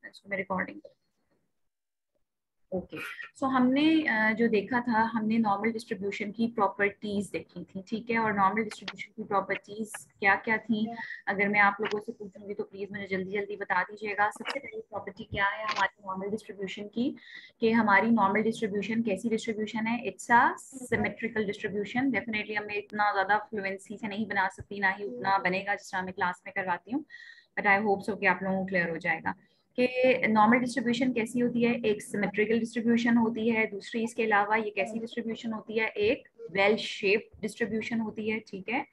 इसको मैं recording. Okay, सो हमने जो देखा था, हमने नॉर्मल डिस्ट्रीब्यूशन की प्रॉपर्टीज देखी थी, ठीक है। और नॉर्मल डिस्ट्रीब्यूशन की प्रॉपर्टीज क्या क्या थी, अगर मैं आप लोगों से पूछूंगी तो प्लीज मुझे जल्दी जल्दी बता दीजिएगा। सबसे पहली प्रॉपर्टी क्या है हमारी नॉर्मल डिस्ट्रीब्यूशन की, कि हमारी नॉर्मल डिस्ट्रीब्यूशन कैसी डिस्ट्रीब्यूशन है, it's a symmetrical distribution. Definitely हमें इतना ज्यादा फ्लुएंसी से नहीं बना सकती, ना ही उतना बनेगा जिस तरह मैं क्लास में करवाती हूँ, बट आई होप सो कि आप लोगों को क्लियर हो जाएगा कि नॉर्मल डिस्ट्रीब्यूशन कैसी होती है। एक सिमेट्रिकल डिस्ट्रीब्यूशन होती है, दूसरी इसके अलावा ये कैसी डिस्ट्रीब्यूशन होती है, एक वेल शेप्ड डिस्ट्रीब्यूशन होती है, ठीक है।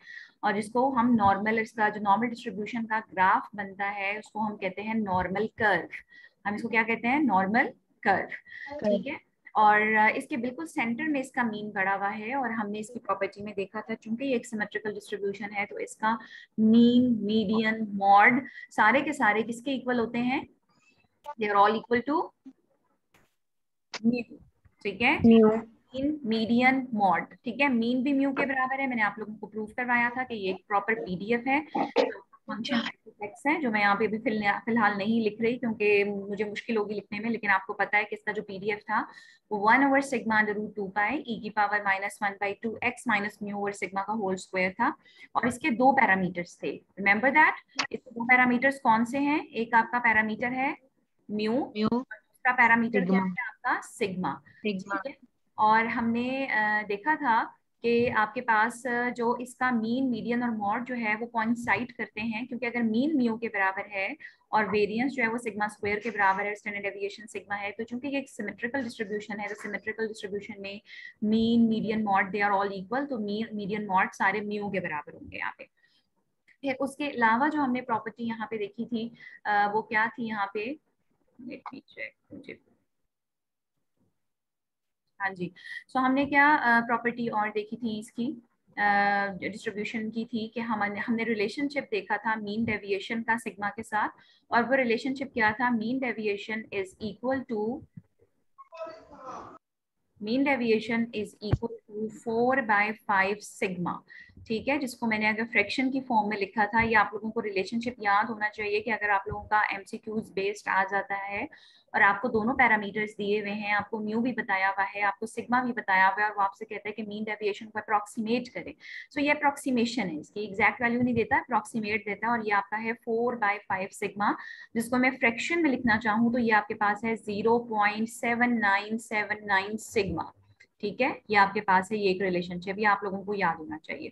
और जिसको हम नॉर्मल, इसका जो नॉर्मल डिस्ट्रीब्यूशन का ग्राफ बनता है उसको हम कहते हैं नॉर्मल कर्व। हम इसको क्या कहते हैं, नॉर्मल कर्व, ठीक है। और इसके बिल्कुल सेंटर में इसका मीन पड़ा हुआ है, और हमने इसकी प्रॉपर्टी में देखा था चूंकि ये एक सिमेट्रिकल डिस्ट्रीब्यूशन है तो इसका मीन, मीडियन, मॉड सारे के सारे किसके इक्वल होते हैं, they are all equal to mu, ठीक है। मीन, मीडियन, मॉड, ठीक है। मीन भी म्यू के बराबर है, मैंने आप लोगों को प्रूव करवाया था कि ये एक प्रॉपर पीडीएफ है, फंक्शन एक्स है, जो मैं यहाँ पे भी फिलहाल नहीं लिख रही क्योंकि मुझे मुश्किल होगी लिखने में, लेकिन आपको पता है कि इसका जो पीडीएफ था वो 1/σ√2 पाई e की power -1/2 x minus mu over sigma का होल स्क्वायर था। और इसके दो पैरामीटर्स थे, रिमेंबर दैट। इसके दो पैरामीटर्स कौन से हैं, एक आपका पैरामीटर है म्यू, दूसरा पैरामीटर क्या है आपका सिग्मा, ठीक है। और हमने देखा था कि आपके पास जो इसका मीन, मीडियन और मॉड जो है वो कोइंसाइड करते हैं, क्योंकि अगर मीन म्यू के बराबर है और वेरिएंस जो है वो सिग्मा स्क्वायर के बराबर है, स्टैंडर्ड डेविएशन सिग्मा है, तो चूंकि ये एक सिमेट्रिकल डिस्ट्रीब्यूशन है तो सिमेट्रिकल डिस्ट्रीब्यूशन में mean, median, mode they are all equal, तो मीन, मीडियन, मॉड सारे म्यू के बराबर होंगे यहाँ पे। फिर उसके अलावा जो हमने प्रॉपर्टी यहाँ पे देखी थी वो क्या थी यहाँ पे, लेट मी चेक, मुझे, हाँ जी। सो हमने क्या प्रॉपर्टी और देखी थी इसकी डिस्ट्रीब्यूशन की थी कि हमने रिलेशनशिप देखा था मीन डेविएशन का सिग्मा के साथ, और वो रिलेशनशिप क्या था, mean deviation is equal to, mean deviation is equal to 4/5 sigma, ठीक है। जिसको मैंने अगर फ्रैक्शन की फॉर्म में लिखा था, ये आप लोगों को रिलेशनशिप याद होना चाहिए कि अगर आप लोगों का एमसीक्यूज बेस्ड आ जाता है और आपको दोनों पैरामीटर्स दिए हुए हैं, आपको म्यू भी बताया हुआ है, आपको सिग्मा भी बताया हुआ है, और वो आपसे कहता है कि मीन डेविएशन को अप्रॉक्सीमेट करें, सो ये अप्रॉक्सीमेशन है, इसकी एग्जैक्ट वैल्यू नहीं देता, अप्रॉक्सीमेट देता है। और ये आपका है 4/5 सिग्मा, जिसको मैं फ्रैक्शन में लिखना चाहूँ तो ये आपके पास है 0.7979 सिग्मा, ठीक है। ये आपके पास है, ये एक रिलेशनशिप, ये आप लोगों को याद होना चाहिए।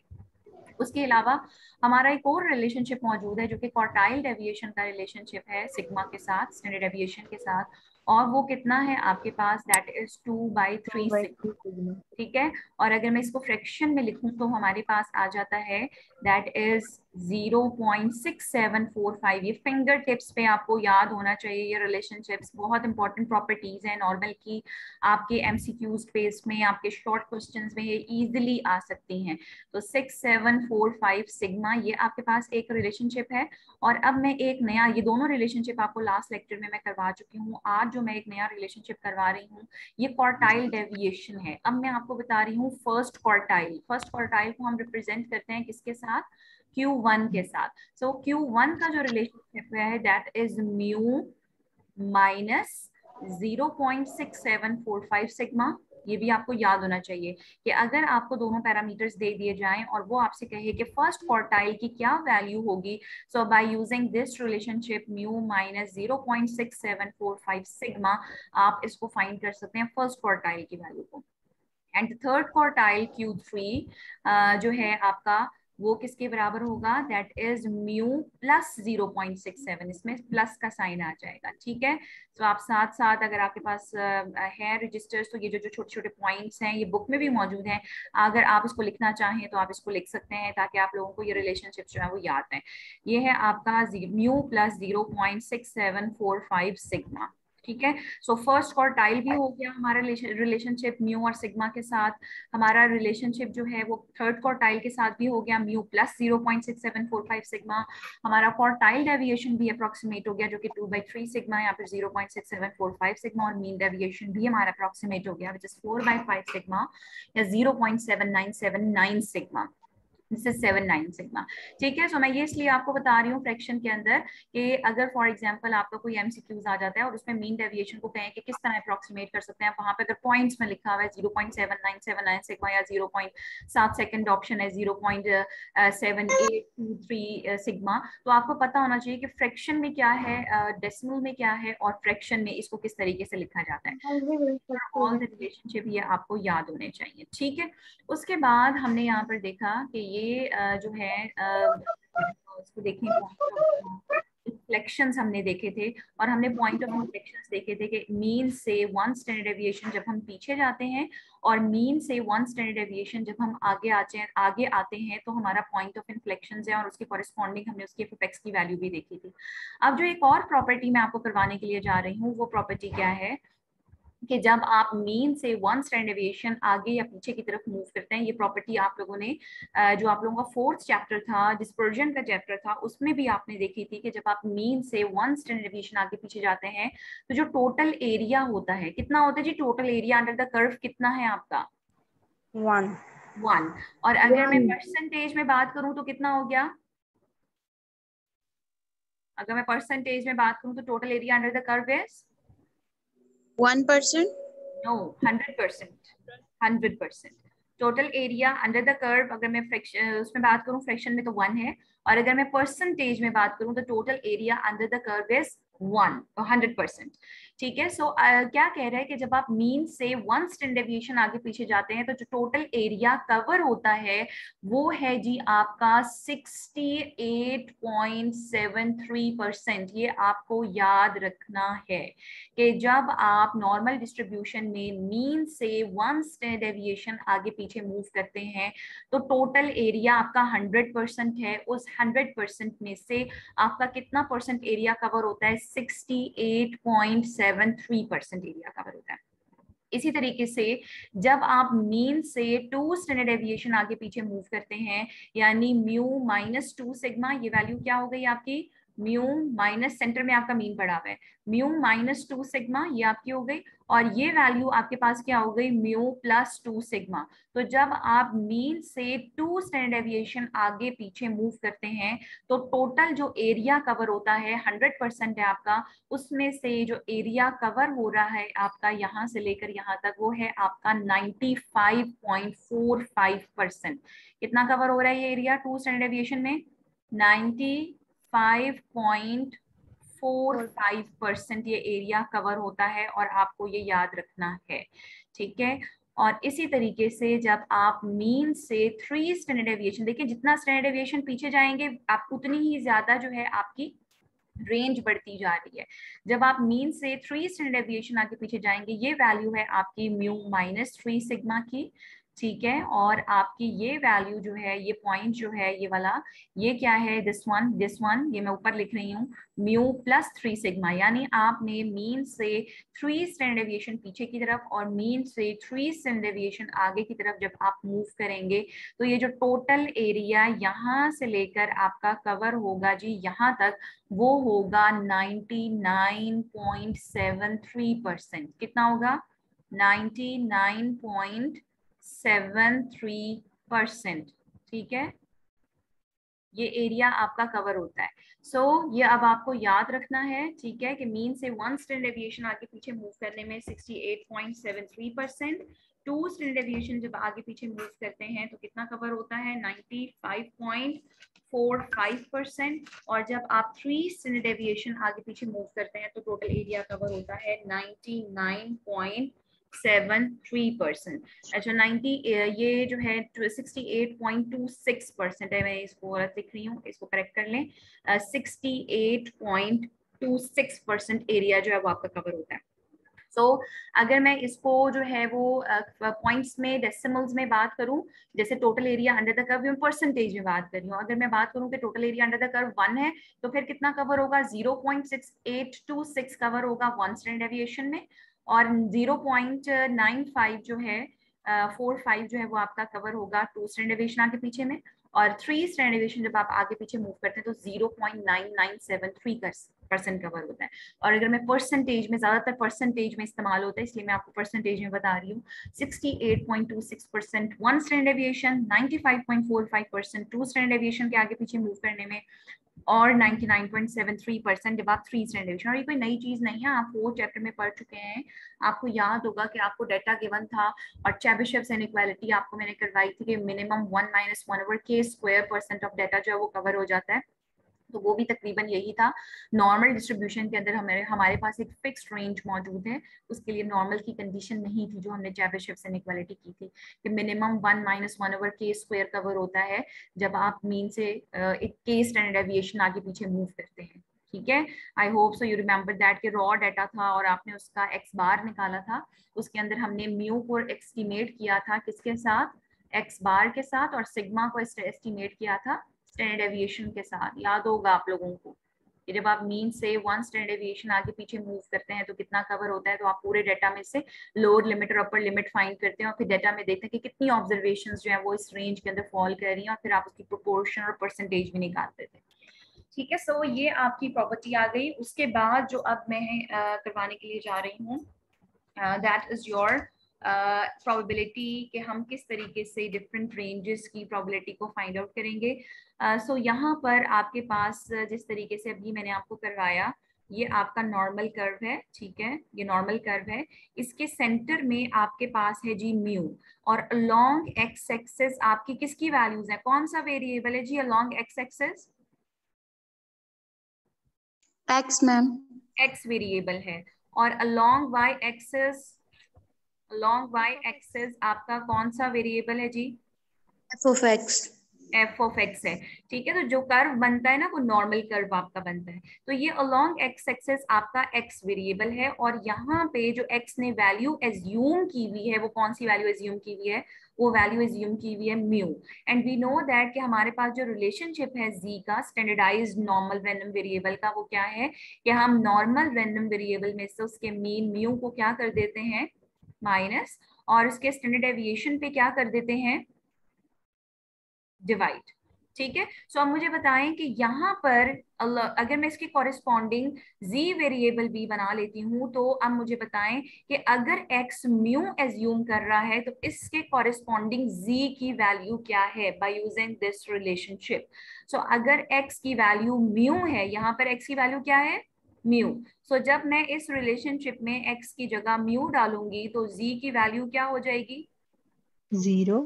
उसके अलावा हमारा एक और रिलेशनशिप मौजूद है जो कि क्वार्टाइल डेविएशन का रिलेशनशिप है सिग्मा के साथ, स्टैंडर्ड डेविएशन के साथ, और वो कितना है आपके पास, दैट इज 2/3 सिग्मा, ठीक है। और अगर मैं इसको फ्रैक्शन में लिखूं तो हमारे पास आ जाता है दैट इज 0.6745। ये फिंगर टिप्स पे आपको याद होना चाहिए, ये रिलेशनशिप्स बहुत इंपॉर्टेंट प्रॉपर्टीज हैं नॉर्मल की, आपके एमसीक्यूज बेस में, आपके शॉर्ट क्वेश्चंस में ये इजीली आ सकती हैं। तो 6745 सिग्मा, ये आपके पास एक रिलेशनशिप है। और अब मैं एक नया, ये दोनों रिलेशनशिप आपको लास्ट लेक्चर में मैं करवा चुकी हूँ, आज जो मैं एक नया रिलेशनशिप करवा रही हूँ ये क्वार्टाइल डेविएशन है। अब मैं आपको बता रही हूँ फर्स्ट क्वार्टाइल। फर्स्ट क्वार्टाइल को हम रिप्रेजेंट करते हैं किसके साथ, Q1 के साथ। सो Q1 का जो रिलेशनशिप है that is mu minus 0.6745 sigma. ये भी आपको याद होना चाहिए कि अगर आपको दोनों पैरामीटर्स दे दिए जाएं और वो आपसे कहे कि फर्स्ट क्वार्टाइल की क्या वैल्यू होगी, so by using this relationship mu minus 0.6745 sigma, आप इसको फाइंड कर सकते हैं फर्स्ट क्वार्टाइल की वैल्यू को। एंड थर्ड क्वार्टाइल Q3 जो है आपका, वो किसके बराबर होगा, दैट इज म्यू प्लस 0.67, इसमें प्लस का साइन आ जाएगा, ठीक है। तो आप साथ साथ अगर आपके पास है रजिस्टर्स तो ये जो जो छोटे छोटे पॉइंट्स हैं ये बुक में भी मौजूद हैं, अगर आप इसको लिखना चाहें तो आप इसको लिख सकते हैं ताकि आप लोगों को ये रिलेशनशिप जो है वो याद है। ये है आपका म्यू प्लस 0.6745 सिग्मा, ठीक है। सो फर्स्ट क्वार्टाइल भी हो गया हमारा रिलेशनशिप म्यू और सिग्मा के साथ। हमारा रिलेशनशिप जो है वो थर्ड क्वार्टाइल के साथ भी हो गया, म्यू प्लस 0.6745 सिग्मा। हमारा क्वार्टाइल डेविएशन भी अप्रोक्सीमेट हो गया जो कि 2/3 सिग्मा या फिर 0.6745 सिग्मा, और मीन डेविएशन भी हमारा अप्रोक्सीमेट हो गया विच इज 4/5 सिग्मा या 0.7979 सिग्मा। This is 79 sigma. ठीक है, सो मैं ये इसलिए आपको बता रही हूँ फ्रैक्शन के अंदर कि अगर फॉर एग्जांपल आपका कोई एमसीक्यूज आ जाता है और उसमें मीन डेविएशन को कहें कि किस तरह अप्रोक्सीमेट कर सकते हैं, वहां पे अगर पॉइंट्स में लिखा हुआ है 0.7979 सिग्मा या 0.7 सेकंड ऑप्शन है 0.7823 सिग्मा, तो आपको पता होना चाहिए कि फ्रैक्शन में क्या है, डेसिमल में क्या है और फ्रैक्शन में इसको किस तरीके से लिखा जाता है। ऑल द रिलेशनशिप ये आपको याद होने चाहिए। ठीक है, उसके बाद हमने यहाँ पर देखा कि ये जो है इसको देखें, इन्फ्लेक्शंस हमने देखे थे और हमने पॉइंट ऑफ इन्फ्लेक्शंस देखे थे कि मीन से 1 स्टैंडर्ड डेविएशन जब हम पीछे जाते हैं और मीन से 1 स्टैंडर्ड डेविएशन जब हम आगे आते हैं तो हमारा पॉइंट ऑफ इन्फ्लेक्शंस है और उसके कॉरेस्पॉन्डिंग हमने उसके एफ की वैल्यू भी देखी थी। अब जो एक और प्रॉपर्टी मैं आपको करवाने के लिए जा रही हूँ वो प्रॉपर्टी क्या है कि जब आप मीन से 1 स्टैंडर्ड डेविएशन आगे या पीछे की तरफ मूव करते हैं, ये प्रॉपर्टी आप लोगों ने जो आप लोगों का 4th चैप्टर था, डिस्पर्जन का चैप्टर था, उसमें भी आपने देखी थी कि जब आप मीन से 1 स्टैंडर्ड डेविएशन आगे पीछे जाते हैं तो जो टोटल एरिया होता है, कितना होता है जी total area under the curve, कितना है आपका 1। और अगर मैं परसेंटेज में बात करूं तो कितना हो गया, अगर मैं परसेंटेज में बात करूं तो total area under the curve is 1%? No, 100%. 100%. Total area under the curve, अगर मैं फ्रैक्शन उसमें बात करूं फ्रैक्शन में तो 1 है, और अगर मैं परसेंटेज में बात करूं तो total area under the curve is 100%। ठीक है, सो क्या कह रहा है कि जब आप मीन से 1 स्टैंडर्ड डेविएशन आगे पीछे जाते हैं तो जो टोटल एरिया कवर होता है वो है जी आपका 68.73%। ये आपको याद रखना है कि जब आप नॉर्मल डिस्ट्रीब्यूशन में मीन से 1 स्टैंडर्ड डेविएशन आगे पीछे मूव करते हैं तो टोटल एरिया आपका 100% है। उस 100% में से आपका कितना परसेंट एरिया कवर होता है, 68.73% एरिया कवर होता है। इसी तरीके से जब आप मीन से 2 स्टैंडर्ड डेविएशन आगे पीछे मूव करते हैं, यानी म्यू -2 सिग्मा, ये वैल्यू क्या हो गई आपकी, म्यू माइनस सेंटर में आपका मीन पड़ा हुआ है, म्यू -2 सिग्मा ये आपकी हो गई, और ये वैल्यू आपके पास क्या हो गई, म्यू +2 सिग्मा। तो जब आप मीन से 2 स्टैंडर्ड डेविएशन आगे पीछे मूव करते हैं तो टोटल जो एरिया कवर होता है 100% है आपका, उसमें से जो एरिया कवर हो रहा है आपका यहाँ से लेकर यहाँ तक वो है आपका 95.45%। कितना कवर हो रहा है ये एरिया 2 स्टैंडर्ड डेविएशन में, 95.45% ये एरिया कवर होता है और आपको ये याद रखना है। ठीक है, और इसी तरीके से जब आप मीन से 3 स्टैंडर्ड डेविएशन, देखिए जितना स्टैंडर्ड डेविएशन पीछे जाएंगे आप उतनी ही ज्यादा जो है आपकी रेंज बढ़ती जा रही है। जब आप मीन से 3 स्टैंडर्ड डेविएशन आगे पीछे जाएंगे ये वैल्यू है आपकी म्यू -3 सिग्मा की। ठीक है, और आपकी ये वैल्यू जो है, ये पॉइंट जो है ये वाला, ये क्या है, दिस वन, ये मैं ऊपर लिख रही हूँ म्यू +3 सिग्मा, यानी आपने मीन से 3 स्टैंडर्ड डेविएशन पीछे की तरफ और मीन से 3 स्टैंडर्ड डेविएशन आगे की तरफ जब आप मूव करेंगे तो ये जो टोटल एरिया यहाँ से लेकर आपका कवर होगा जी यहाँ तक, वो होगा 99.73%। कितना होगा, 99.73%। ठीक है, ये एरिया आपका कवर होता है। ये अब आपको याद रखना है, ठीक है, कि मीन से 1 स्टैंडर्ड डेविएशन आगे पीछे मूव करने में 68.73%, 2 स्टैंडर्ड डेविएशन जब आगे पीछे मूव करते हैं तो कितना कवर होता है, 95.45%, और जब आप 3 स्टैंडर्ड डेविएशन आगे पीछे मूव करते हैं तो टोटल एरिया कवर होता है 99.73%। अच्छा 90 ये जो है 68.26% है, मैं इसको गलत लिख रही हूँ, इसको करेक्ट कर लें, 68.26% एरिया जो है वो आपका कवर होता है। अगर मैं इसको जो है वो पॉइंट्स में डेसिमल्स में बात करूं, जैसे total area under the curve में परसेंटेज में बात कर रही हूँ, अगर मैं बात करूं कि total area under the curve 1 है तो फिर कितना कवर होगा, 0.6826 कवर होगा 1 स्टैंडर्ड डेविएशन में, और 0.95 जो है 45 जो है वो आपका कवर होगा 2 स्टैंडर्ड डेविएशन आगे पीछे में, और 3 स्टैंडर्ड डेविएशन जब आप आगे पीछे मूव करते हैं तो 0.9973% कवर होता है। और अगर मैं परसेंटेज में, ज्यादातर परसेंटेज में इस्तेमाल होता है इसलिए मैं आपको परसेंटेज में बता रही हूँ, 68.26% 1 स्टैंडर्ड डेविएशन, 95.45% 2 स्टैंडर्ड डेविएशन के आगे पीछे मूव करने में, और 99.73% जब आप 3 स्टैंडर्ड डेविएशन। और ये कोई नई चीज नहीं है, आप 4 चैप्टर में पढ़ चुके हैं, आपको याद होगा कि आपको डेटा गिवन था और चेबिशेव्स इनइक्वालिटी आपको मैंने करवाई थी कि मिनिमम 1 - 1/k² ऑफ डेटा जो है वो कवर हो जाता है, तो वो भी तकरीबन यही था। नॉर्मल डिस्ट्रीब्यूशन के अंदर हमारे पास एक फिक्स्ड रेंज मौजूद है, उसके लिए नॉर्मल की कंडीशन नहीं थी जो हमने चेबिशेव्स इनइक्वालिटी की थी कि मिनिमम 1 - 1/k² कवर होता है जब आप मीन से एक k स्टैंडर्ड डेविएशन आगे पीछे मूव करते हैं। ठीक है, I hope so you remember that कि रॉ डाटा था और आपने उसका x बार निकाला था, उसके अंदर हमने म्यू को एस्टिमेट किया था किसके साथ, x बार के साथ, और सिग्मा को एस्टिमेट किया था स्टैंडर्ड डेविएशन के साथ। याद होगा आप लोगों को कि जब आप मीन से 1 स्टैंडर्ड डेविएशन आगे पीछे मूव करते हैं तो कितना कवर होता है, तो आप पूरे डाटा में से लोअर लिमिट और अपर लिमिट फाइंड करते हैं और फिर डाटा में देखते हैं कि कितनी ऑब्जर्वेशंस जो है वो इस रेंज के अंदर फॉल कर रही हैं और फिर आप उसकी प्रोपोर्शन और परसेंटेज भी निकालते थे। ठीक है, सो ये आपकी प्रॉपर्टी आ गई। उसके बाद जो अब मैं करवाने के लिए जा रही हूँ दैट इज योर प्रोबेबिलिटी कि हम किस तरीके से डिफरेंट रेंजेस की प्रोबेबिलिटी को फाइंड आउट करेंगे। सो यहाँ पर आपके पास जिस तरीके से अभी मैंने आपको करवाया, ये आपका नॉर्मल कर्व है, ठीक है, ये नॉर्मल कर्व है, इसके सेंटर में आपके पास है जी म्यू, और अलोंग एक्स एक्सिस आपकी किसकी वैल्यूज है, कौन सा वेरिएबल है जी along X axis, X ma'am. X variable है, और along Y axis, along Y axis आपका कौन सा वेरिएबल है जी, F of X। F of X है। ठीक है, तो जो कर्व बनता है ना वो नॉर्मल कर्व आपका बनता है, तो ये अलोंग एक्स एक्सिस आपका एक्स वेरिएबल है, और यहाँ पे जो एक्स ने वैल्यू एज्यूम की हुई है वो कौन सी वैल्यू एज्यूम की हुई है, वो वैल्यू एज्यूम की हुई है mu. And we know that कि हमारे पास जो रिलेशनशिप है जी का स्टैंडर्डाइज्ड नॉर्मल रैंडम वेरिएबल का, वो क्या है कि हम नॉर्मल रैंडम वेरिएबल में से उसके मीन म्यू को क्या कर देते हैं माइनस, और उसके स्टैंडर्ड डेविएशन पे क्या कर देते हैं डिवाइड। ठीक है, सो अब मुझे बताएं कि यहाँ पर अगर मैं इसकी कॉरेस्पॉन्डिंग z वेरिएबल भी बना लेती हूँ, तो अब मुझे बताएं कि अगर x म्यू एज्यूम कर रहा है तो इसके कॉरेस्पॉन्डिंग z की वैल्यू क्या है बाय यूजिंग दिस रिलेशनशिप। सो अगर x की वैल्यू म्यू है, यहाँ पर x की वैल्यू क्या है म्यू, सो जब मैं इस रिलेशनशिप में x की जगह म्यू डालूंगी तो z की वैल्यू क्या हो जाएगी, 0।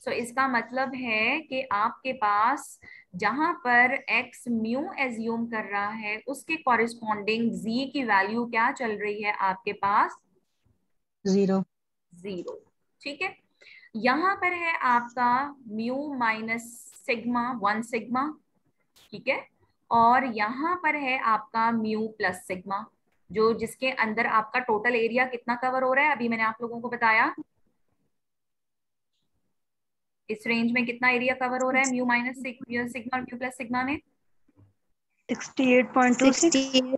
सो इसका मतलब है कि आपके पास जहां पर x म्यू एज्यूम कर रहा है उसके कॉरेस्पॉन्डिंग z की वैल्यू क्या चल रही है आपके पास 0। ठीक है, यहां पर है आपका म्यू माइनस सिग्मा 1 सिग्मा, ठीक है, और यहाँ पर है आपका म्यू प्लस सिग्मा, जो जिसके अंदर आपका टोटल एरिया कितना कवर हो रहा है, अभी मैंने आप लोगों को बताया इस रेंज में कितना एरिया कवर हो रहा है म्यू माइनस सिग्मा और म्यू प्लस सिग्मा में 68.26।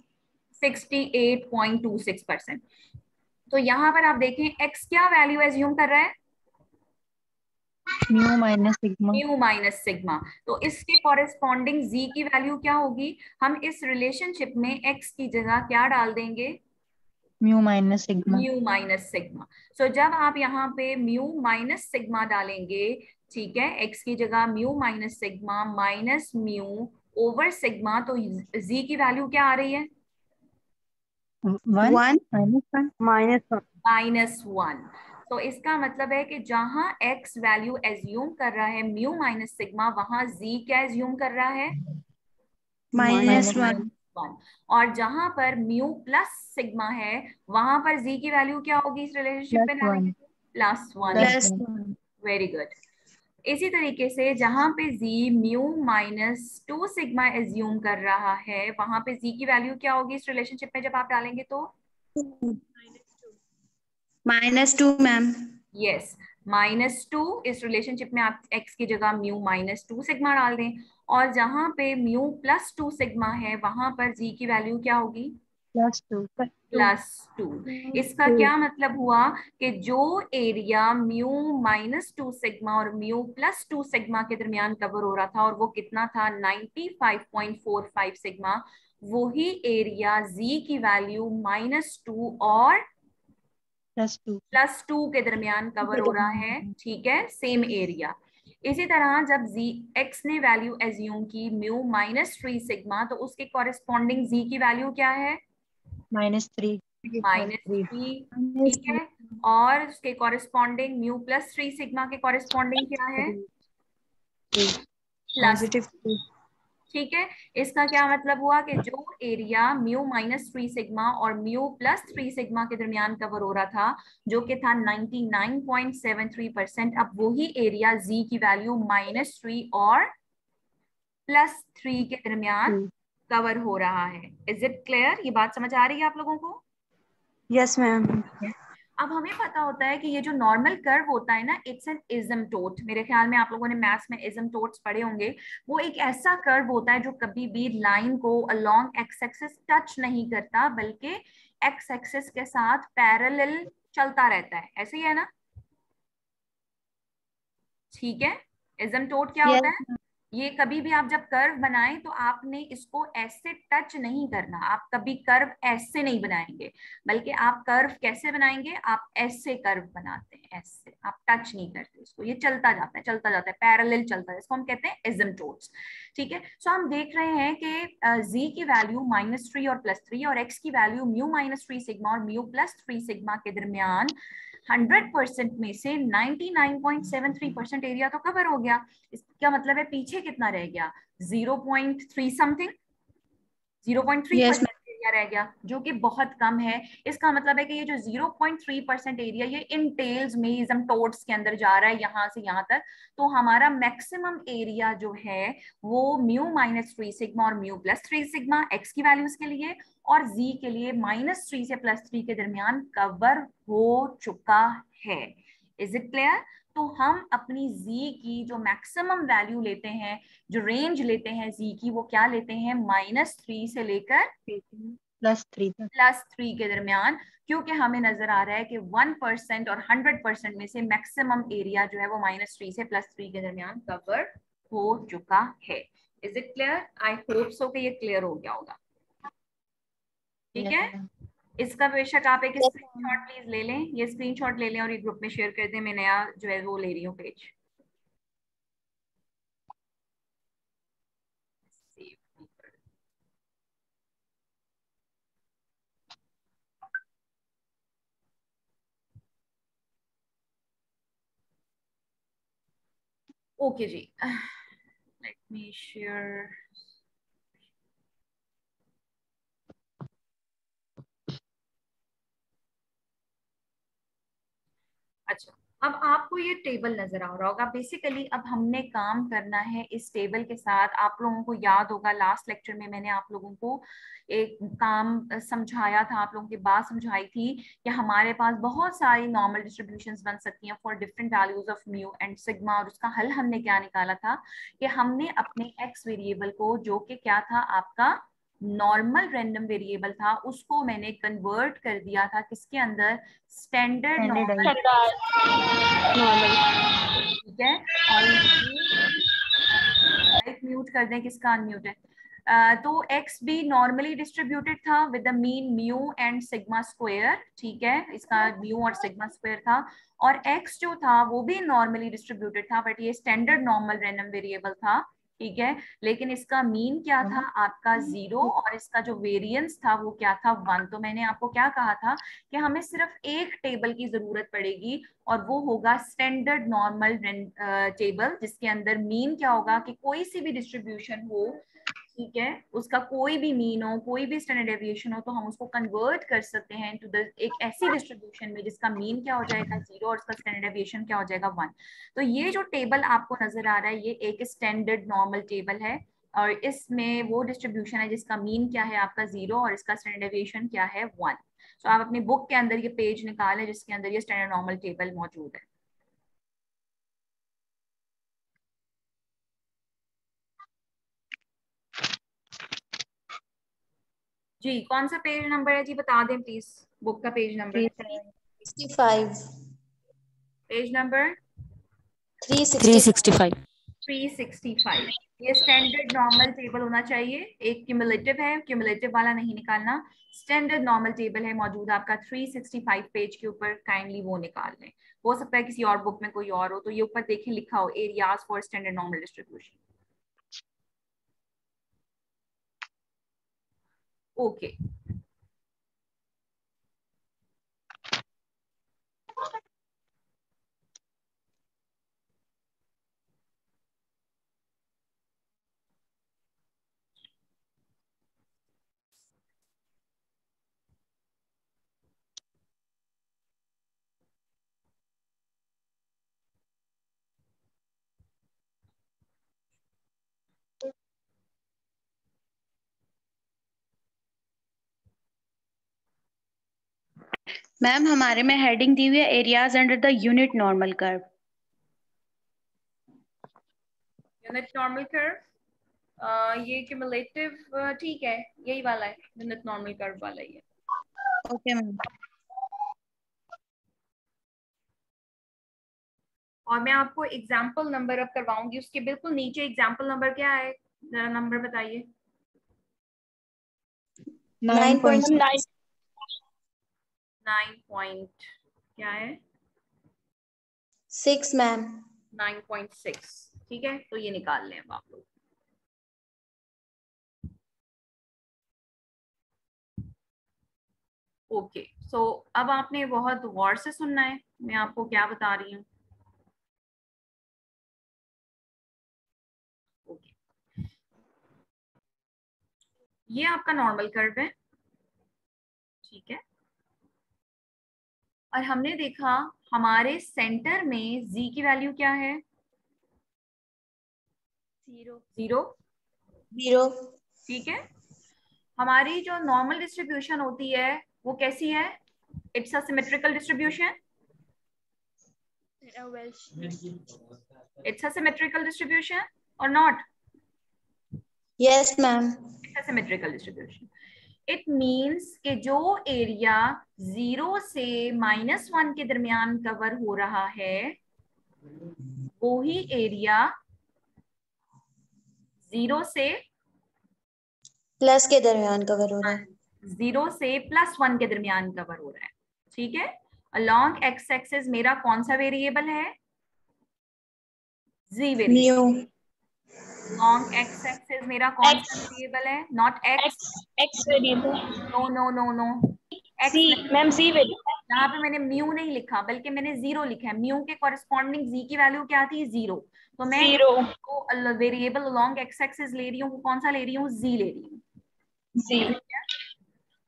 68.26%। तो यहाँ पर आप देखें x क्या वैल्यू एज्यूम कर रहा है, mu minus sigma. Mu minus sigma, तो इसके कॉरेस्पॉन्डिंग z की वैल्यू क्या होगी, हम इस रिलेशनशिप में x की जगह क्या डाल देंगे mu minus sigma. Mu minus sigma. So जब आप यहाँ पे म्यू माइनस सिग्मा डालेंगे, ठीक है, x की जगह mu minus sigma minus mu over sigma, तो z की वैल्यू क्या आ रही है 1 -1। तो इसका मतलब है कि जहां x वैल्यू एज्यूम कर रहा है म्यू माइनस सिग्मा, वहां z क्या एज्यूम कर रहा है -1। 1, और जहां पर म्यू प्लस सिग्मा है वहां पर z की वैल्यू क्या होगी इस रिलेशनशिप में डालेंगे +1। +1। Very good. इसी तरीके से जहां पे z म्यू -2 सिग्मा एज्यूम कर रहा है वहां पे z की वैल्यू क्या होगी इस रिलेशनशिप में जब आप डालेंगे तो -2 मैम। यस -2, इस रिलेशनशिप में आप x की जगह म्यू -2 सिग्मा डाल दें, और जहां पे म्यू +2 सिग्मा है वहां पर z की वैल्यू क्या होगी +2 +2। इसका क्या मतलब हुआ कि जो एरिया म्यू -2 सिग्मा और म्यू +2 सिग्मा के दरमियान कवर हो रहा था, और वो कितना था 95.45 सिग्मा, वही एरिया जी की वैल्यू -2 और +2 +2 के दरमियान कवर हो रहा है। ठीक है, सेम एरिया। इसी तरह जब जी एक्स ने वैल्यू एज्यूम की म्यू -3 सिग्मा, तो उसके कॉरेस्पॉन्डिंग जी की वैल्यू क्या है -3 -3। ठीक है, और उसके कॉरेस्पॉन्डिंग म्यू +3 सिग्मा के कॉरेस्पॉन्डिंग क्या है प्लस। -3 ठीक है, इसका क्या मतलब हुआ कि जो एरिया म्यू -3 सिग्मा और म्यू +3 सिग्मा के दरमियान कवर हो रहा था, जो कि था 99.73%, अब वही एरिया जी की वैल्यू -3 और +3 के दरमियान कवर हो रहा है। Is it clear? ये बात समझ आ रही है आप लोगों को? Yes ma'am. अब हमें पता होता है कि ये जो नॉर्मल कर्व होता है ना, इट्स एन इजमटोट। मेरे ख्याल में आप लोगों ने मैथ्स में इजमटोट्स पढ़े होंगे। वो एक ऐसा कर्व होता है जो कभी भी लाइन को अलोंग एक्स एक्सिस टच नहीं करता, बल्कि एक्स एक्सिस के साथ पैरेलल चलता रहता है। ऐसे ही है ना? ठीक है, इजमटोट क्या होता है? यस ये कभी भी आप जब कर्व बनाएं तो आपने इसको ऐसे टच नहीं करना। आप कभी कर्व ऐसे नहीं बनाएंगे, बल्कि आप कर्व कैसे बनाएंगे, आप ऐसे कर्व बनाते हैं, ऐसे। आप टच नहीं करते इसको, ये चलता जाता है, चलता जाता है, पैरेलल चलता है। इसको हम कहते हैं एसिम्पटोट्स। ठीक है, सो हम देख रहे हैं कि z की वैल्यू -3 और +3, और x की वैल्यू म्यू -3 सिग्मा और म्यू +3 सिग्मा के दरमियान 100% में से 99.73% एरिया तो कवर हो गया। इसका मतलब है पीछे कितना रह गया, 0.3 समथिंग, 0.3% यस एरिया रह गया, जो कि बहुत कम है। इसका मतलब है कि ये जो 0.3% एरिया, ये इन टेल्स में इजमटोट्स के अंदर जा रहा है, यहाँ से यहाँ तक। तो हमारा मैक्सिमम एरिया जो है वो म्यू -3 सिग्मा और म्यू +3 सिग्मा एक्स की वैल्यूज के लिए, और जी के लिए -3 से +3 के दरमियान कवर हो चुका है। Is it clear? तो हम अपनी z की जो मैक्सिमम वैल्यू लेते हैं, जो रेंज लेते हैं z की, वो क्या लेते हैं -3 से लेकर +3 तक। +3 के दरमियान, क्योंकि हमें नजर आ रहा है कि 1% और 100% में से मैक्सिमम एरिया जो है वो -3 से +3 के दरमियान कवर हो चुका है। Is it clear? I hope so कि ये क्लियर हो गया होगा। ठीक है, इसका बेशक आप एक स्क्रीनशॉट प्लीज ले लें, ये स्क्रीनशॉट ले लें और ये ग्रुप में शेयर कर दें। मैं नया जो है वो ले रही हूँ पेज। ओके जी, लेट मी शेयर। अच्छा, अब आपको ये टेबल नजर आ रहा होगा। बेसिकली अब हमने काम करना है इस टेबल के साथ। आप लोगों को याद होगा लास्ट लेक्चर में मैंने आप लोगों को एक काम समझाया था, आप लोगों की बात समझाई थी कि हमारे पास बहुत सारी नॉर्मल डिस्ट्रीब्यूशंस बन सकती हैं for different values of mu and sigma. और उसका हल हमने क्या निकाला था कि हमने अपने एक्स वेरिएबल को, जो कि क्या था आपका नॉर्मल रैंडम वेरिएबल था, उसको मैंने कन्वर्ट कर दिया था किसके अंदर, स्टैंडर्ड नॉर्मल। ठीक है, और लाइट म्यूट कर दें, किसका अनम्यूट है। तो x भी नॉर्मली डिस्ट्रीब्यूटेड था with the mean mu and sigma square. ठीक है, इसका म्यू और सिग्मा स्क्वायर था। और x जो था वो भी नॉर्मली डिस्ट्रीब्यूटेड था, बट ये स्टैंडर्ड नॉर्मल रैंडम वेरिएबल था। ठीक है, लेकिन इसका मीन क्या था आपका 0, और इसका जो वेरिएंस था वो क्या था 1। तो मैंने आपको क्या कहा था कि हमें सिर्फ एक टेबल की जरूरत पड़ेगी, और वो होगा स्टैंडर्ड नॉर्मल टेबल, जिसके अंदर मीन क्या होगा कि कोई सी भी डिस्ट्रीब्यूशन हो, ठीक है, उसका कोई भी मीन हो, कोई भी स्टैंडर्ड डेविएशन हो, तो हम उसको कन्वर्ट कर सकते हैं टू द एक ऐसी डिस्ट्रीब्यूशन में जिसका मीन क्या हो जाएगा 0 और उसका स्टैंडर्ड डेविएशन क्या हो जाएगा 1। तो ये जो टेबल आपको नजर आ रहा है ये एक स्टैंडर्ड नॉर्मल टेबल है, और इसमें वो डिस्ट्रीब्यूशन है जिसका मीन क्या है आपका 0 और इसका स्टैंडर्ड डेविएशन क्या है 1। तो आप अपनी बुक के अंदर ये पेज निकालें जिसके अंदर ये स्टैंडर्ड नॉर्मल टेबल मौजूद है। जी कौन सा पेज नंबर है जी, बता दें प्लीज, बुक का पेज नंबर। 65 page number 365 365। ये स्टैंडर्ड नॉर्मल टेबल होना चाहिए, एक क्यूमुलेटिव है, क्यूमुलेटिव वाला नहीं निकालना, स्टैंडर्ड नॉर्मल टेबल है मौजूद आपका 365 पेज के ऊपर, काइंडली वो निकाल लें। हो सकता है किसी और बुक में कोई और हो, तो ये ऊपर देखें लिखा हो areas for standard normal distribution. Okay ma'am हमारे में हेडिंग दी हुई है areas under the unit normal curve. Unit normal curve, ये क्यूमुलेटिव ठीक है, यही वाला है, यूनिट नॉर्मल कर्व वाला ही है। Okay ma'am. और मैं आपको एग्जाम्पल नंबर अब करवाऊंगी, उसके बिल्कुल नीचे एग्जाम्पल नंबर क्या है, जरा नंबर बताइए। 9.9 9 पॉइंट क्या है, 6 मैम। 9.6। ठीक है, तो ये निकाल लें अब आप लोग। ओके सो अब आपने बहुत गौर से सुनना है, मैं आपको क्या बता रही हूँ। ओके ये आपका नॉर्मल कर्व है, ठीक है, और हमने देखा हमारे सेंटर में z की वैल्यू क्या है, 0। 0 ठीक है, हमारी जो नॉर्मल डिस्ट्रीब्यूशन होती है वो कैसी है, it's a symmetrical distribution, it's a symmetrical distribution और not, yes ma'am. It's a symmetrical distribution. It means कि जो एरिया 0 से -1 के दरमियान कवर हो रहा है वो ही एरिया 0 से प्लस के दरमियान कवर हो रहा है। 0 से +1 के दरमियान कवर हो रहा है। ठीक है, अलोंग एक्स एक्सिस मेरा कौन सा वेरिएबल है, z mu. Variable. Long X axis मेरा कौन सा वेरिएबल है, not X, x variable no no no no, c X नहीं, मैम c वेरिएबल यहाँ पे मैंने म्यू नहीं लिखा बल्कि मैंने 0 लिखा है, म्यू के कॉरेस्पॉन्डिंग z की वैल्यू क्या थी, 0। तो मैं 0 वेरिएबल अलोंग एक्स एक्सिस ले रही हूँ, वो कौन सा ले रही हूँ, z ले रही हूँ। c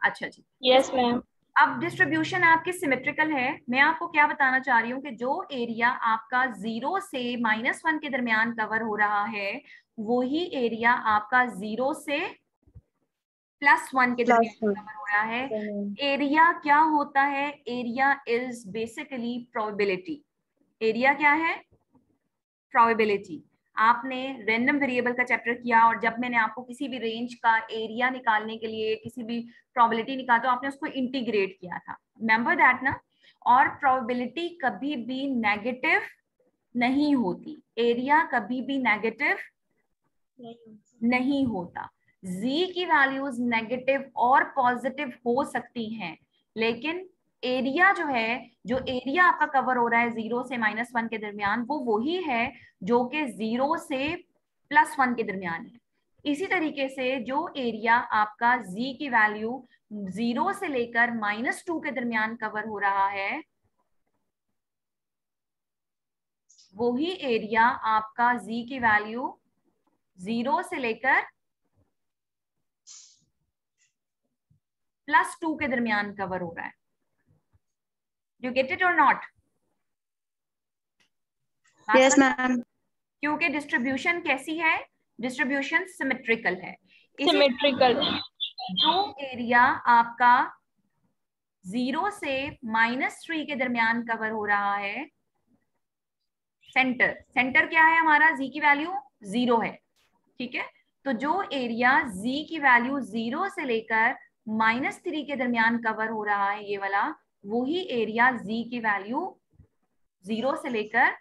अच्छा जी, यस मैम। अब डिस्ट्रीब्यूशन आपकी सिमेट्रिकल है। मैं आपको क्या बताना चाह रही हूँ कि जो एरिया आपका 0 से -1 के दरमियान कवर हो रहा है वही एरिया आपका 0 से +1 के प्लस दरमियान कवर हो रहा है। एरिया क्या होता है, area is basically probability. Area क्या है, प्रोबेबिलिटी। आपने रैंडम वेरिएबल का चैप्टर किया और जब मैंने आपको किसी भी रेंज का एरिया निकालने के लिए किसी भी प्रोबेबिलिटी निकाला तो आपने उसको इंटीग्रेट किया था, रिमेंबर दैट ना। और प्रोबेबिलिटी कभी भी नेगेटिव नहीं होती, एरिया कभी भी नेगेटिव नहीं होता। z की वैल्यूज नेगेटिव और पॉजिटिव हो सकती हैं, लेकिन एरिया जो है, जो एरिया आपका कवर हो रहा है 0 से -1 के दरमियान वो वही है जो कि 0 से +1 के दरमियान है। इसी तरीके से जो एरिया आपका z की वैल्यू 0 से लेकर -2 के दरमियान कवर हो रहा है वही एरिया आपका z की वैल्यू 0 से लेकर +2 के दरमियान कवर हो रहा है। यू गेट इट और नॉट? Yes ma'am. क्योंकि डिस्ट्रीब्यूशन कैसी है, डिस्ट्रीब्यूशन सिमेट्रिकल है। इसी सिमेट्रिकल जो एरिया आपका 0 से -3 के दरमियान कवर हो रहा है, सेंटर, सेंटर क्या है हमारा, z की वैल्यू 0 है। ठीक है, तो जो एरिया z की वैल्यू 0 से लेकर -3 के दरमियान कवर हो रहा है ये वाला, वही एरिया z की वैल्यू 0 से लेकर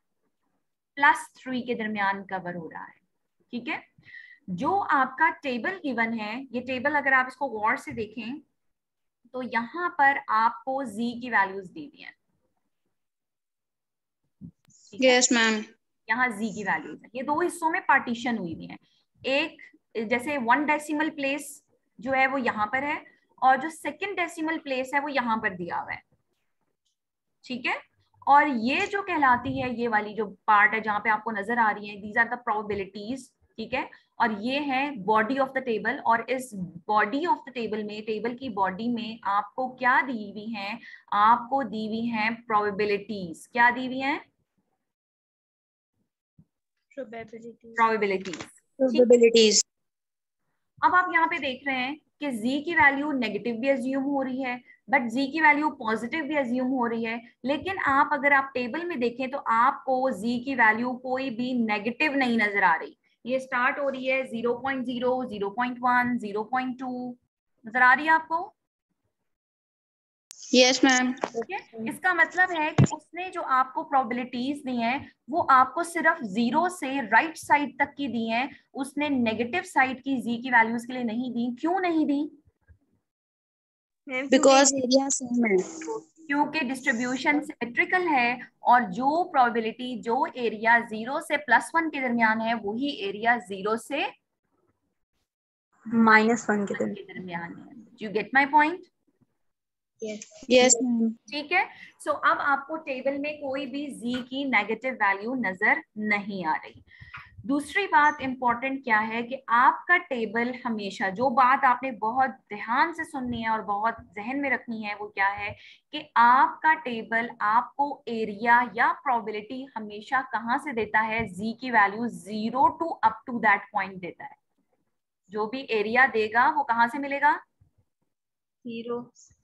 +3 के दरमियान कवर हो रहा है। ठीक है, जो आपका टेबल गिवन है, ये टेबल अगर आप इसको गौर से देखें तो यहाँ पर आपको z की वैल्यूज दी हुई हैं। Yes ma'am. यहाँ z की वैल्यूज है, ये दो हिस्सों में पार्टीशन हुई हुई है। एक जैसे 1 डेसिमल प्लेस जो है वो यहाँ पर है, और जो 2nd डेसिमल प्लेस है वो यहाँ पर दिया हुआ है। ठीक है, और ये जो कहलाती है, ये वाली जो पार्ट है जहाँ पे आपको नजर आ रही है, दीज आर द प्रोबेबिलिटीज। ठीक है, और ये है बॉडी ऑफ द टेबल, और इस बॉडी ऑफ द टेबल में, टेबल की बॉडी में आपको क्या दी हुई है, आपको दी हुई है प्रोबेबिलिटीज। क्या दी हुई है? प्रोबेबिलिटीज। अब आप यहाँ पे देख रहे हैं कि z की वैल्यू नेगेटिव भी अज्यूम हो रही है, बट z की वैल्यू पॉजिटिव भी अज्यूम हो रही है। लेकिन आप अगर आप टेबल में देखें तो आपको z की वैल्यू कोई भी नेगेटिव नहीं नजर आ रही। ये स्टार्ट हो रही है 0.0, 0.1, 0.2 नजर आ रही है आपको? Yes ma'am. ठीक है, इसका मतलब है कि उसने जो आपको प्रोबेबिलिटीज दी हैं वो आपको सिर्फ 0 से राइट साइड तक की दी हैं, उसने नेगेटिव साइड की z की वैल्यूज के लिए नहीं दी। क्यों नहीं दी? बिकॉज एरिया सेम है। क्योंकि डिस्ट्रीब्यूशन सिमेट्रिकल है, और जो प्रोबेबिलिटी, जो एरिया 0 से +1 के दरमियान है, वही एरिया 0 से -1 के दरमियान है। You get my point? Yes ma'am. ठीक है, सो अब आपको टेबल में कोई भी z की नेगेटिव वैल्यू नजर नहीं आ रही। दूसरी बात इंपॉर्टेंट क्या है कि आपका टेबल हमेशा, जो बात आपने बहुत ध्यान से सुननी है और बहुत जहन में रखनी है, वो क्या है कि आपका टेबल आपको एरिया या प्रोबेबिलिटी हमेशा कहाँ से देता है? z की value 0 to up to that point देता है। जो भी एरिया देगा वो कहाँ से मिलेगा?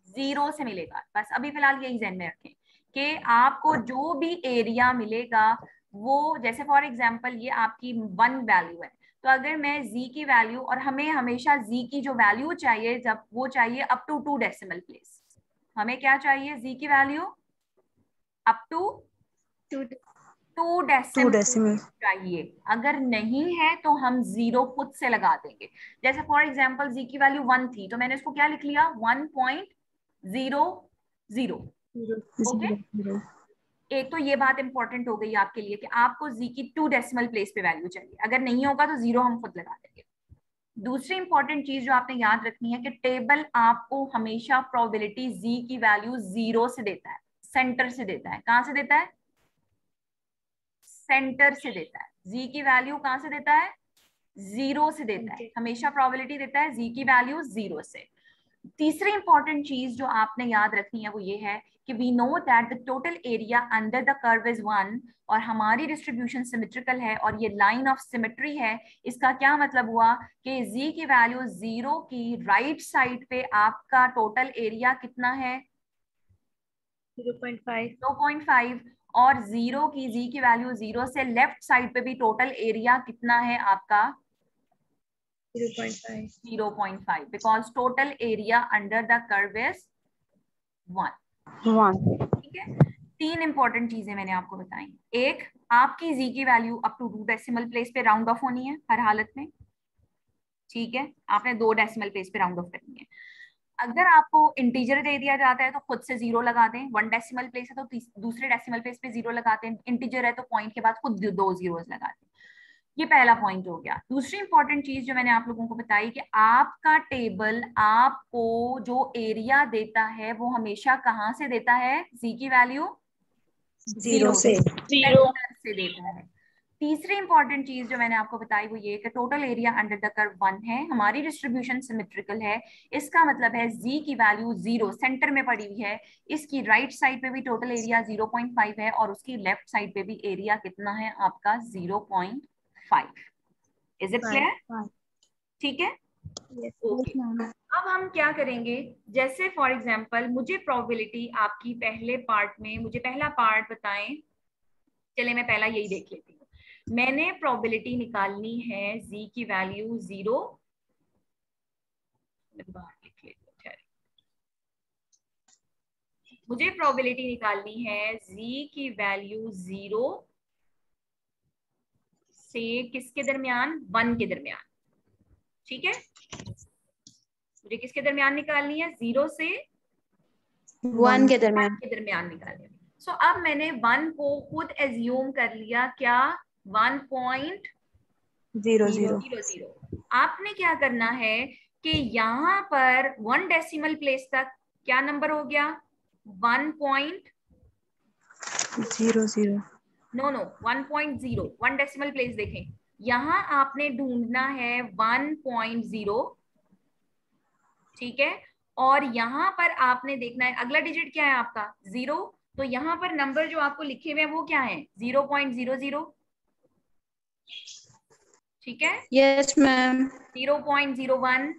0 से मिलेगा। बस अभी फिलहाल यही ध्यान में रखें कि आपको जो भी एरिया मिलेगा वो, जैसे फॉर एग्जांपल ये आपकी 1 वैल्यू है, तो अगर मैं z की वैल्यू, और हमें हमेशा z की जो वैल्यू चाहिए, जब वो चाहिए अप टू 2 डेसिमल प्लेस। हमें क्या चाहिए? z की वैल्यू अप टू 2 डेसिमल चाहिए। अगर नहीं है तो हम 0 खुद से लगा देंगे। जैसे फॉर एग्जांपल z की वैल्यू 1 थी, तो मैंने इसको क्या लिख लिया? 1.00। ओके, एक तो ये बात इंपॉर्टेंट हो गई आपके लिए कि आपको z की 2 डेसिमल प्लेस पे वैल्यू चाहिए। अगर नहीं होगा तो 0 हम खुद लगा देंगे। दूसरी इंपॉर्टेंट चीज जो आपने याद रखनी है कि टेबल आपको हमेशा प्रोबेबिलिटी z की वैल्यू 0 से देता है, सेंटर से देता है। कहां से देता है? सेंटर से देता है। z की वैल्यू कहां से देता है? 0 से देता है। हमेशा प्रोबेबिलिटी देता है z की वैल्यू 0 से। तीसरी इंपॉर्टेंट चीज जो आपने याद रखनी है वो ये है कि we know that the total area under the curve is 1, और हमारी डिस्ट्रीब्यूशन सिमेट्रिकल है और ये लाइन ऑफ सिमेट्री है। इसका क्या मतलब हुआ कि z की वैल्यू 0 की राइट साइड पे आपका टोटल एरिया कितना है? 2.5। और 0 की, z की वैल्यू 0 से लेफ्ट साइड पे भी टोटल एरिया कितना है आपका? 0.5, because total area under the curve is 1। ठीक है, 3 इंपॉर्टेंट चीजें मैंने आपको बताई। एक, आपकी z की value up to 2 decimal place पे राउंड ऑफ होनी है हर हालत में। ठीक है, आपने 2 डेसिमल प्लेस पे राउंड ऑफ करनी है। अगर आपको इंटीजर दे दिया जाता है तो खुद से 0 लगा दें। 1 डेसिमल प्लेस है तो दूसरे डेसिमल प्लेस पे 0 लगाते हैं। इंटीजर है तो पॉइंट के बाद खुद 2 जीरोस लगाते हैं। ये पहला पॉइंट हो गया। दूसरी इंपॉर्टेंट चीज जो मैंने आप लोगों को बताई कि आपका टेबल आपको जो एरिया देता है वो हमेशा कहां से देता है? z की वैल्यू 0 से देता है। तीसरी इंपॉर्टेंट चीज जो मैंने आपको बताई वो ये कि total area under the curve 1 है, हमारी डिस्ट्रीब्यूशन सिमेट्रिकल है। इसका मतलब है z की वैल्यू 0 सेंटर में पड़ी हुई है। इसकी राइट साइड पे भी टोटल एरिया 0.5 है, और उसकी लेफ्ट साइड पे भी एरिया कितना है आपका? 0.5। Is it clear? ठीक है, ओके। अब हम क्या करेंगे, जैसे फॉर एग्जांपल मुझे प्रोबेबिलिटी आपकी पहले पार्ट में, मुझे पहला पार्ट बताएं। चले मैं पहला यही देख लेती हूँ। मैंने प्रोबेबिलिटी निकालनी है z की वैल्यू 0, बाहर लिख लेती हूँ, मुझे प्रोबेबिलिटी निकालनी है z की वैल्यू 0 से किसके दरमियान, 1 के दरमियान। ठीक है, मुझे किसके दरमियान निकालनी है, 0 से 1 के 1 दरमियान। के दरमियान निकालनी है। सो अब मैंने 1 को खुद एज्यूम कर लिया, क्या 1.00। आपने क्या करना है कि यहाँ पर 1 डेसिमल प्लेस तक क्या नंबर हो गया, 1.00। नो 1.0, 1 डेसिमल प्लेस देखें, यहाँ आपने ढूंढना है 1.0। ठीक है, और यहाँ पर आपने देखना है अगला डिजिट क्या है आपका 0, तो यहाँ पर नंबर जो आपको लिखे हुए हैं वो क्या है 0.00। ठीक है, यस मैम। 0.01,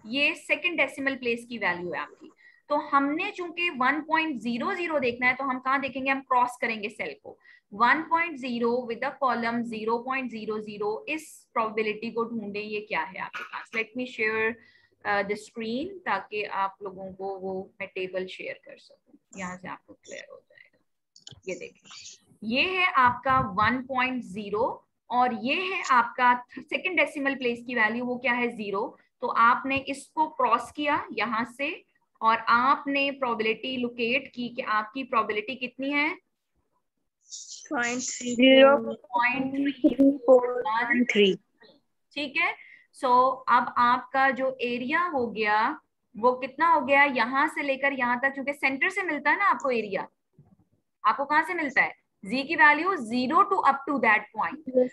ये सेकंड डेसिमल प्लेस की वैल्यू है आपकी। तो हमने चूंकि 1.00 देखना है तो हम कहाँ देखेंगे, हम क्रॉस करेंगे सेल को 1.0 विद द कॉलम 0.00। इस प्रोबेबिलिटी को ढूंढे, ये क्या है आपके पास। Let me share the screen ताकि आप लोगों को वो मैं टेबल शेयर कर सकूं, यहाँ से आपको क्लियर हो जाएगा। ये देखिए, ये है आपका 1.0 और ये है आपका सेकंड डेसिमल प्लेस की वैल्यू, वो क्या है 0। तो आपने इसको क्रॉस किया यहाँ से और आपने प्रोबेबिलिटी लोकेट की कि आपकी प्रोबेबिलिटी कितनी है 0.3413। ठीक है। सो अब आपका जो एरिया हो गया वो कितना हो गया, यहाँ से लेकर यहाँ तक, क्योंकि सेंटर से मिलता है ना आपको एरिया, आपको कहाँ से मिलता है, z की value 0 to up to that point. तो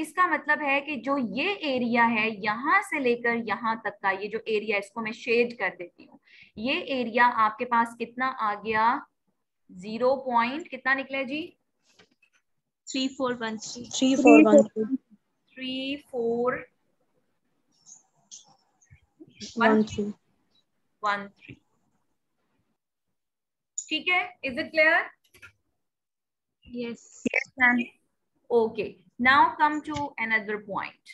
इसका मतलब है कि जो ये एरिया है यहाँ से लेकर यहाँ तक का, ये जो एरिया, इसको मैं शेड कर देती हूँ, ये एरिया आपके पास कितना आ गया, 0 पॉइंट कितना निकले जी 3413। 3413। ठीक है, is it clear. Yes. Okay, now come to another point.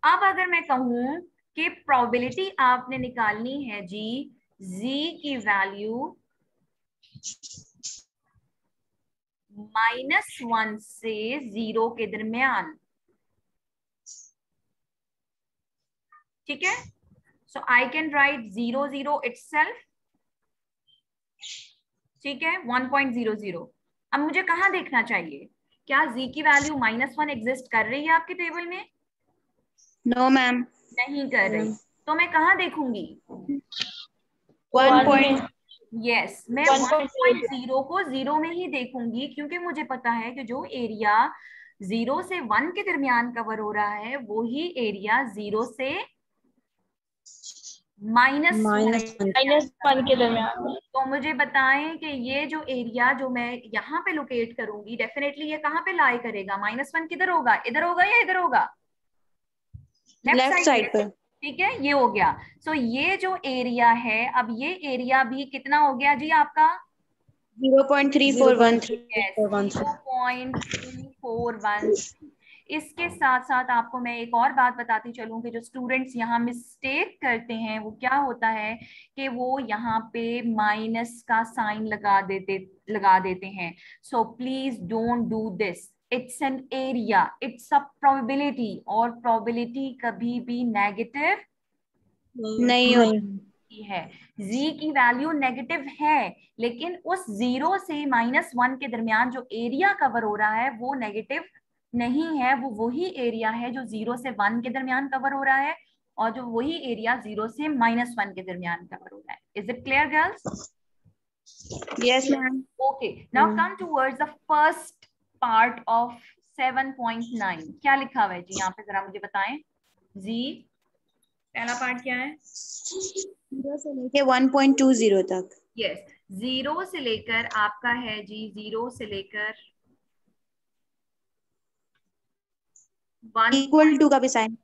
अब अगर मैं कहूं कि प्रोबेबिलिटी आपने निकालनी है जी z की वैल्यू -1 से 0 के दरमियान। ठीक है, सो आई कैन राइट 0 0 इटसेल्फ। ठीक है, 1.00। अब मुझे कहाँ देखना चाहिए, क्या z की वैल्यू -1 एग्जिस्ट कर रही है आपके टेबल में, नो मैम। नहीं कर रही, तो मैं कहाँ देखूंगी 1. यस, मैं 1.0 को 0 में ही देखूंगी, क्योंकि मुझे पता है कि जो एरिया 0 से 1 के दरमियान कवर हो रहा है वो ही एरिया 0 से -1 के दरमियान। तो मुझे बताएं कि ये जो एरिया जो मैं यहाँ पे लोकेट करूंगी, डेफिनेटली ये कहाँ पे लाई करेगा, -1 किधर होगा, इधर होगा या इधर होगा, लेफ्ट साइड पर। ठीक है, ये हो गया। सो ये जो एरिया है, अब ये एरिया भी कितना हो गया जी आपका 0.3413। इसके साथ साथ आपको मैं एक और बात बताती चलूं कि जो स्टूडेंट्स यहाँ मिस्टेक करते हैं वो क्या होता है कि वो यहाँ पे माइनस का साइन लगा देते हैं। So please don't do this, it's an area, it's a probability, और प्रोबेबिलिटी कभी भी नेगेटिव नहीं होती है। z की वैल्यू नेगेटिव है, लेकिन उस 0 से -1 के दरमियान जो एरिया कवर हो रहा है वो नेगेटिव नहीं है, वो वही एरिया है जो 0 से 1 के दरमियान कवर हो रहा है, और जो वही एरिया 0 से -1 के दरमियान कवर हो रहा है। Is it clear girls. Yes ma'am. Okay, now come towards the first part of 7.9। क्या लिखा हुआ है जी यहाँ पे, जरा मुझे बताएं। जी पहला पार्ट क्या है, 0 से लेके 1.20 तक। यस, 0 से लेकर आपका है जी 0 से लेकर इक्वल टू का भी sign,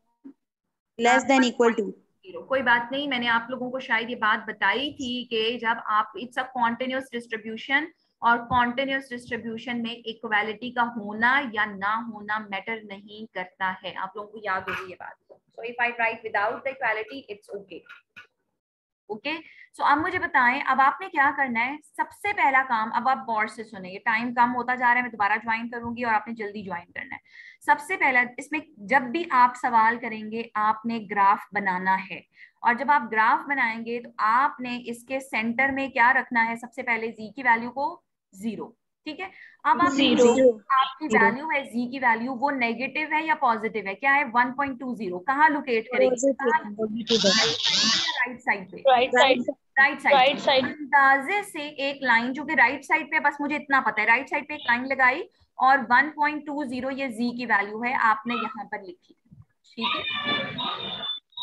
less than equal to. 1.0। कोई बात नहीं, मैंने आप लोगों को शायद ये बात बताई थी कि जब आप, इट्स अ कॉन्टिन्यूस डिस्ट्रीब्यूशन, और कॉन्टिन्यूस डिस्ट्रीब्यूशन में इक्वालिटी का होना या ना होना मैटर नहीं करता है। आप लोगों को याद होगी ये बात। So if I right without the equality it's okay. Okay so अब मुझे बताएं, अब आपने क्या करना है। सबसे पहला काम, अब आप गौर से सुने, ये टाइम कम होता जा रहा है, मैं दोबारा ज्वाइन करूंगी और आपने जल्दी ज्वाइन करना है। सबसे पहला इसमें, जब भी आप सवाल करेंगे आपने ग्राफ बनाना है, और जब आप ग्राफ बनाएंगे तो आपने इसके सेंटर में क्या रखना है, सबसे पहले जी की वैल्यू को 0, ठीक है। अब आप जीरो। आपकी वैल्यू है जी की वैल्यू, वो नेगेटिव है या पॉजिटिव है, क्या है 1.20, कहाँ लोकेट करेंगे, राइट साइड पे, right side. Right right side side. अंदाजे से एक लाइन जो कि राइट साइड पे, बस मुझे इतना पता है, राइट साइड पे एक लाइन लगाई और 1.20 ये जी की वैल्यू है, आपने यहाँ पर लिखी, ठीक है।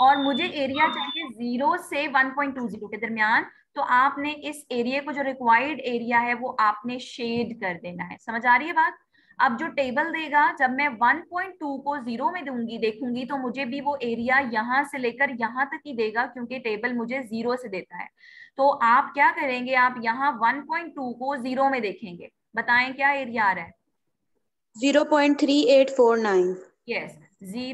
और मुझे एरिया चाहिए 0 से 1.20 के दरमियान, तो आपने इस एरिया को, जो रिक्वायर्ड एरिया है, वो आपने शेड कर देना है। समझ आ रही है बात। अब जो टेबल देगा, जब मैं 1.2 को 0 में दूंगी, देखूंगी, तो मुझे भी वो एरिया यहां से लेकर यहां तक ही देगा, क्योंकि टेबल मुझे 0 से देता है। तो आप क्या करेंगे, आप यहाँ 1.2 को 0 में देखेंगे, बताएं क्या एरिया आ रहा है। 0.3849। यस, 0